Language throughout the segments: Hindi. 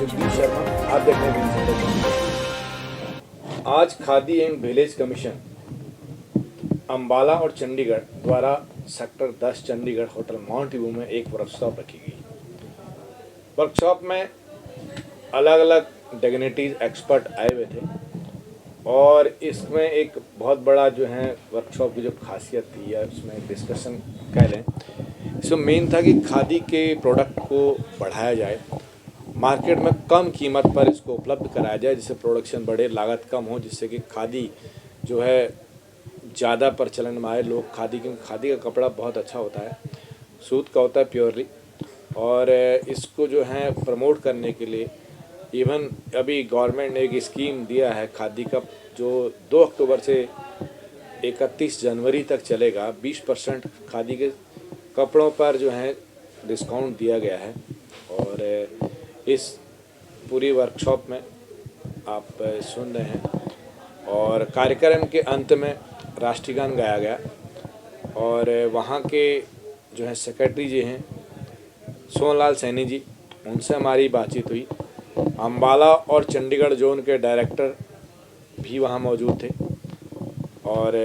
शिवदीप शर्मा, आप देख रहे हैं। आज khadi and village commission Ambala और चंडीगढ़ द्वारा sector 10 Chandigarh hotel mount view में एक वर्कशॉप रखी गई। वर्कशॉप में अलग अलग डिग्निटीज एक्सपर्ट आए हुए थे और इसमें एक बहुत बड़ा जो है वर्कशॉप की जो खासियत थी या उसमें डिस्कशन कह लें, इसमें मेन था कि खादी के प्रोडक्ट को बढ़ाया जाए, मार्केट में कम कीमत पर इसको उपलब्ध कराया जाए, जिससे प्रोडक्शन बढ़े, लागत कम हो, जिससे कि खादी जो है ज़्यादा प्रचलन में आए। लोग खादी, क्योंकि खादी का कपड़ा बहुत अच्छा होता है, सूत का होता है प्योरली, और इसको जो है प्रमोट करने के लिए इवन अभी गवर्नमेंट ने एक स्कीम दिया है खादी का, जो 2 अक्टूबर से 31 जनवरी तक चलेगा। 20% खादी के कपड़ों पर जो है डिस्काउंट दिया गया है। और इस पूरी वर्कशॉप में आप सुन रहे हैं और कार्यक्रम के अंत में राष्ट्रीय गान गाया गया और वहाँ के जो है सेक्रेटरी जी हैं सोहनलाल सैनी जी, उनसे हमारी बातचीत हुई। अंबाला और चंडीगढ़ जोन के डायरेक्टर भी वहाँ मौजूद थे और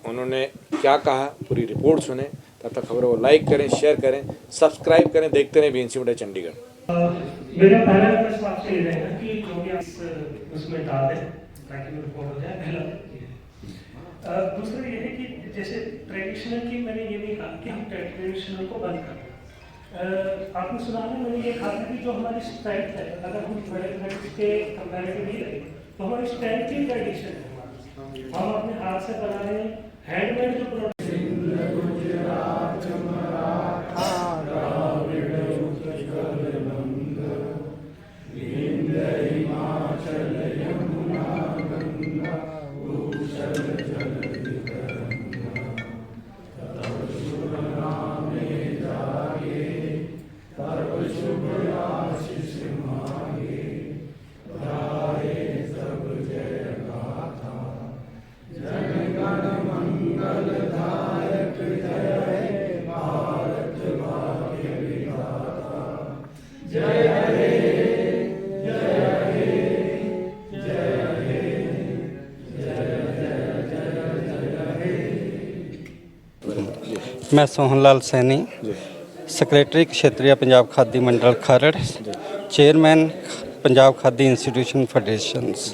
उन्होंने क्या कहा पूरी रिपोर्ट सुने। तब तक खबरों को लाइक करें, शेयर करें, सब्सक्राइब करें, देखते रहें बीएनसी मीडिया चंडीगढ़। मेरा पहला प्रश्न आपसे ये रहेगा कि जो भी आप उसमें डाल दें ताकि वो रिपोर्ट हो जाए, पहला। दूसरा ये है कि जैसे ट्रेडिशनल की मैंने ये नहीं कहा कि हम ट्रेडिशनल को बंद करें। आपने सुना है, मैंने ये कहा था कि जो हमारी स्ट्रेंथ है, अगर हम ट्रेडिशनल के कंपैरेटिवली रखें तो हमारी स्ट्रेंथ ही ट्रेडिशन है। हम अपने हाथ से बना रहे हैं, हैंडमेड जो प्रोडक्ट मैं सोहनलाल सैनी, सेक्रेटरी क्षेत्रीय पंजाब खादी मंडल Kharar, chairman Punjab Khadi institution federations.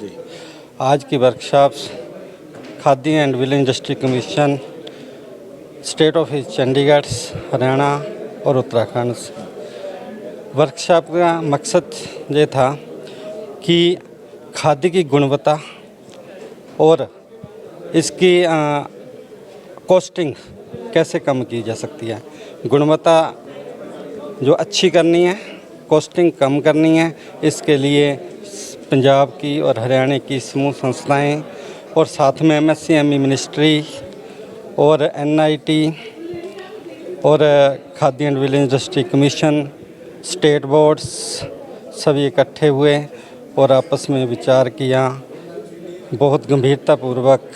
आज की workshop Khadi and village industry commission state office Chandigarh, Haryana और उत्तराखंड। वर्कशॉप का मकसद ये था कि खादी की गुणवत्ता और इसकी कॉस्टिंग कैसे कम की जा सकती है। गुणवत्ता जो अच्छी करनी है, कॉस्टिंग कम करनी है, इसके लिए पंजाब की और हरियाणा की समूह संस्थाएं और साथ में MSCME मिनिस्ट्री और NIT और khadi and village industry commission, state boards सभी इकट्ठे हुए और आपस में विचार किया। बहुत गंभीरतापूर्वक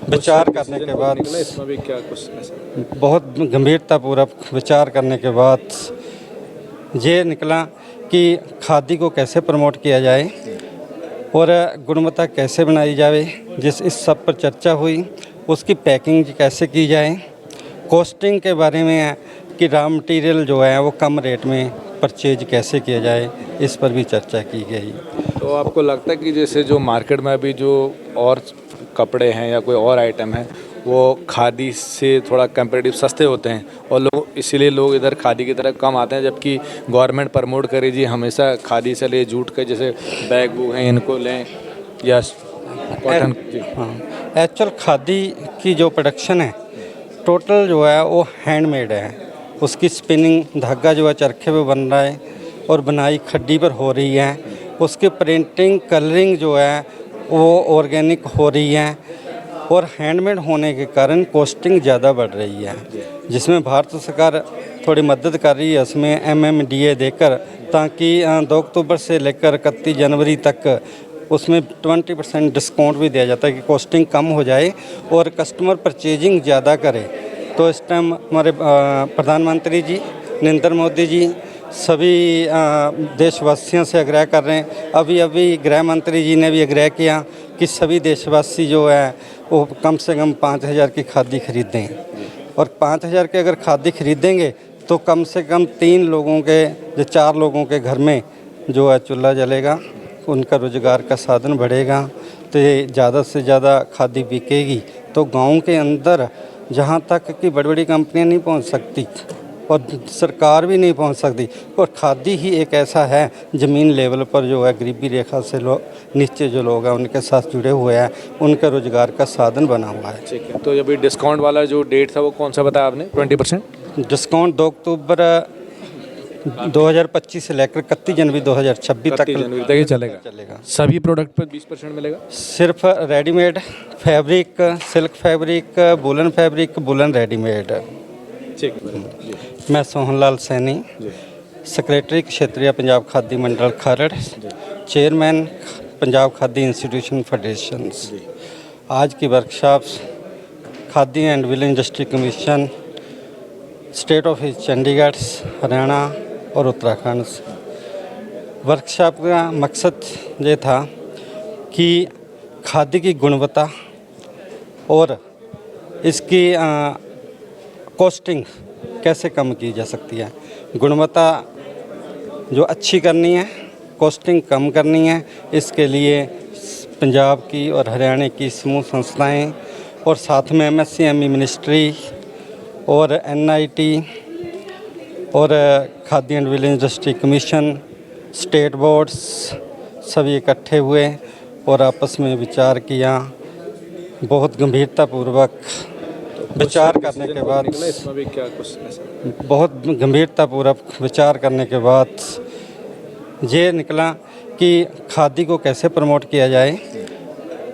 विचार करने के बाद इसमें भी क्या कुछ बहुत गंभीरतापूर्वक विचार करने के बाद ये निकला कि खादी को कैसे प्रमोट किया जाए और गुणवत्ता कैसे बनाई जाए। इस सब पर चर्चा हुई। उसकी पैकिंग कैसे की जाए, कॉस्टिंग के बारे में है कि रॉ मटेरियल जो है वो कम रेट में परचेज कैसे किया जाए, इस पर भी चर्चा की गई। तो आपको लगता है कि जैसे जो मार्केट में अभी जो और कपड़े हैं या कोई और आइटम है वो खादी से थोड़ा कंपैरेटिव सस्ते होते हैं और लोग इसीलिए लोग इधर खादी की तरफ कम आते हैं, जबकि गवर्नमेंट प्रमोट करे जी हमेशा खादी से ले, जूट के जैसे बैग बुग हैं इनको लें या कॉटन। हाँ, एक्चुअल खादी की जो प्रोडक्शन है टोटल जो है वो हैंडमेड है। उसकी स्पिनिंग धागा जो है चरखे पे बन रहा है और बनाई खड्डी पर हो रही है। उसकी प्रिंटिंग कलरिंग जो है वो ऑर्गेनिक हो रही है और हैंडमेड होने के कारण कॉस्टिंग ज़्यादा बढ़ रही है, जिसमें भारत सरकार थोड़ी मदद कर रही है उसमें MMDA देकर, ताकि 2 अक्टूबर से लेकर 31 जनवरी तक उसमें 20% डिस्काउंट भी दिया जाता है कि कॉस्टिंग कम हो जाए और कस्टमर परचेजिंग ज़्यादा करे। तो इस टाइम हमारे प्रधानमंत्री जी नरेंद्र मोदी जी सभी देशवासियों से आग्रह कर रहे हैं। अभी अभी गृह मंत्री जी ने भी आग्रह किया कि सभी देशवासी जो है वो कम से कम 5,000 की खादी खरीदें, और 5,000 के अगर खादी खरीदेंगे तो कम से कम 3 लोगों के जो 4 लोगों के घर में जो है चूल्हा जलेगा, उनका रोज़गार का साधन बढ़ेगा, तो ये ज़्यादा से ज़्यादा खादी बिकेगी। तो गांव के अंदर जहां तक कि बड़ी बड़ी कंपनियां नहीं पहुंच सकती और सरकार भी नहीं पहुंच सकती, और खादी ही एक ऐसा है ज़मीन लेवल पर जो है गरीबी रेखा से नीचे जो लोग हैं उनके साथ जुड़े हुए हैं, उनका रोज़गार का साधन बना हुआ है। ठीक है, तो अभी डिस्काउंट वाला जो डेट था वो कौन सा बताया आपने? 20%? डिस्काउंट 2 अक्टूबर 2025 से लेकर 31 जनवरी 2026 तक 31 जनवरी तक ये चलेगा। सभी प्रोडक्ट पर 20% मिलेगा? सिर्फ readymade fabric, silk fabric, woollen readymade. ठीक है जी। मैं सोहनलाल सैनी, सेक्रेटरी क्षेत्रीय पंजाब खादी मंडल Kharar, chairman Punjab Khadi institution federations. आज की workshop Khadi and village industry commission, state office Chandigarh, Haryana और उत्तराखंड। वर्कशॉप का मकसद ये था कि खादी की गुणवत्ता और इसकी कॉस्टिंग कैसे कम की जा सकती है। गुणवत्ता जो अच्छी करनी है, कॉस्टिंग कम करनी है, इसके लिए पंजाब की और हरियाणा की समूह संस्थाएं और साथ में MSCME मिनिस्ट्री और NIT और khadi and village industry commission, state boards सभी इकट्ठे हुए और आपस में विचार किया। बहुत गंभीरतापूर्वक विचार करने के बाद इसमें भी क्या कुछ ऐसा? बहुत गंभीरतापूर्वक विचार करने के बाद ये निकला कि खादी को कैसे प्रमोट किया जाए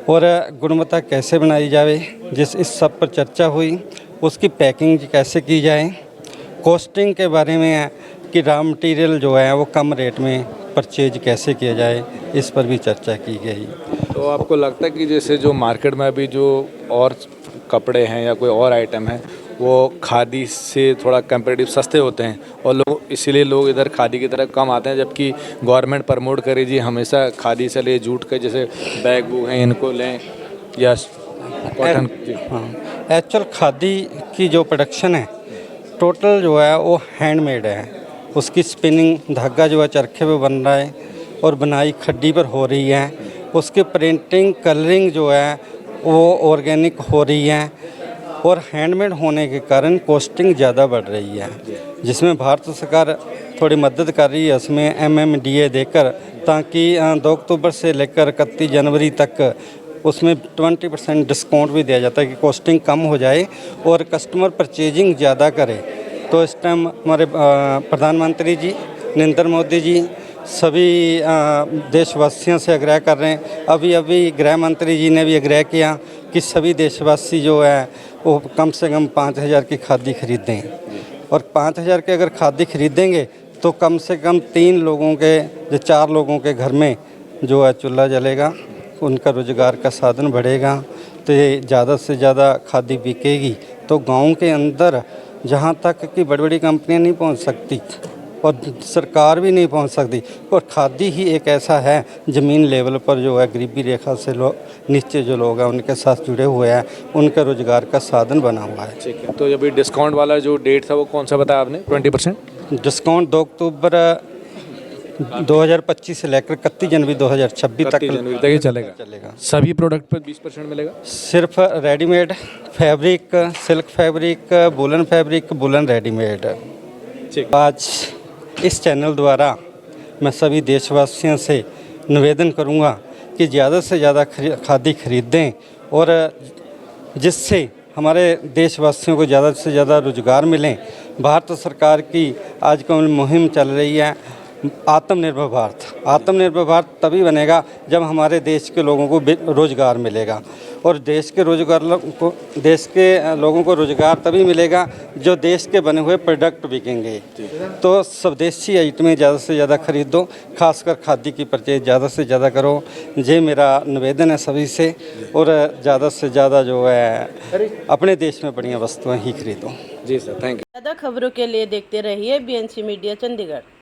और गुणवत्ता कैसे बनाई जाए। इस सब पर चर्चा हुई। उसकी पैकिंग कैसे की जाए, कॉस्टिंग के बारे में है कि रॉ मटेरियल जो है वो कम रेट में परचेज कैसे किया जाए, इस पर भी चर्चा की गई। तो आपको लगता है कि जैसे जो मार्केट में अभी जो और कपड़े हैं या कोई और आइटम है वो खादी से थोड़ा कंपेरेटिव सस्ते होते हैं और लोग इसीलिए लोग इधर खादी की तरफ कम आते हैं, जबकि गवर्नमेंट प्रमोट करे जी हमेशा खादी से ले, जूट के जैसे बैग बुग हैं इनको लें या कॉटन? हाँ, एक्चुअल खादी की जो प्रोडक्शन है टोटल जो है वो हैंडमेड है। उसकी स्पिनिंग धागा जो है चरखे पे बन रहा है और बनाई खड्डी पर हो रही है। उसकी प्रिंटिंग कलरिंग जो है वो ऑर्गेनिक हो रही है और हैंडमेड होने के कारण कॉस्टिंग ज़्यादा बढ़ रही है, जिसमें भारत सरकार थोड़ी मदद कर रही है उसमें MMDA देकर, ताकि 2 अक्टूबर से लेकर 31 जनवरी तक उसमें 20% डिस्काउंट भी दिया जाता है कि कॉस्टिंग कम हो जाए और कस्टमर परचेजिंग ज़्यादा करे। तो इस टाइम हमारे प्रधानमंत्री जी नरेंद्र मोदी जी सभी देशवासियों से आग्रह कर रहे हैं। अभी अभी गृह मंत्री जी ने भी आग्रह किया कि सभी देशवासी जो है वो कम से कम 5,000 की खादी खरीदें, और 5,000 के अगर खादी खरीदेंगे तो कम से कम 3 लोगों के जो 4 लोगों के घर में जो है चूल्हा जलेगा, उनका रोज़गार का साधन बढ़ेगा, तो ये ज़्यादा से ज़्यादा खादी बिकेगी। तो गांव के अंदर जहां तक कि बड़ी बड़ी कंपनियां नहीं पहुंच सकती और सरकार भी नहीं पहुंच सकती, और खादी ही एक ऐसा है ज़मीन लेवल पर जो है गरीबी रेखा से नीचे जो लोग हैं उनके साथ जुड़े हुए हैं, उनका रोज़गार का साधन बना हुआ है। ठीक है, तो अभी डिस्काउंट वाला जो डेट था वो कौन सा बताया आपने? 20%? डिस्काउंट 2 अक्टूबर 2025 से लेकर 31 जनवरी 2026 तक 31 जनवरी तक ये चलेगा। सभी प्रोडक्ट पर 20% मिलेगा? सिर्फ readymade fabric, silk fabric, woollen readymade. ठीक। आज इस चैनल द्वारा मैं सभी देशवासियों से निवेदन करूंगा कि ज़्यादा से ज़्यादा खादी खरीदें और जिससे हमारे देशवासियों को ज़्यादा से ज़्यादा रोज़गार मिलें। भारत सरकार की आजकल मुहिम चल रही है आत्मनिर्भर भारत। आत्मनिर्भर भारत तभी बनेगा जब हमारे देश के लोगों को रोज़गार मिलेगा, और देश के लोगों को रोज़गार तभी मिलेगा जो देश के बने हुए प्रोडक्ट बिकेंगे। तो स्वदेशी आइटमें ज़्यादा से ज़्यादा खरीदो, खासकर खादी की परचेज ज़्यादा से ज़्यादा करो। ये मेरा निवेदन है सभी से, और ज़्यादा से ज़्यादा जो है अपने देश में बढ़िया वस्तुएं ही खरीदो। जी सर, थैंक यू। ज़्यादा खबरों के लिए देखते रहिए BNC मीडिया चंडीगढ़।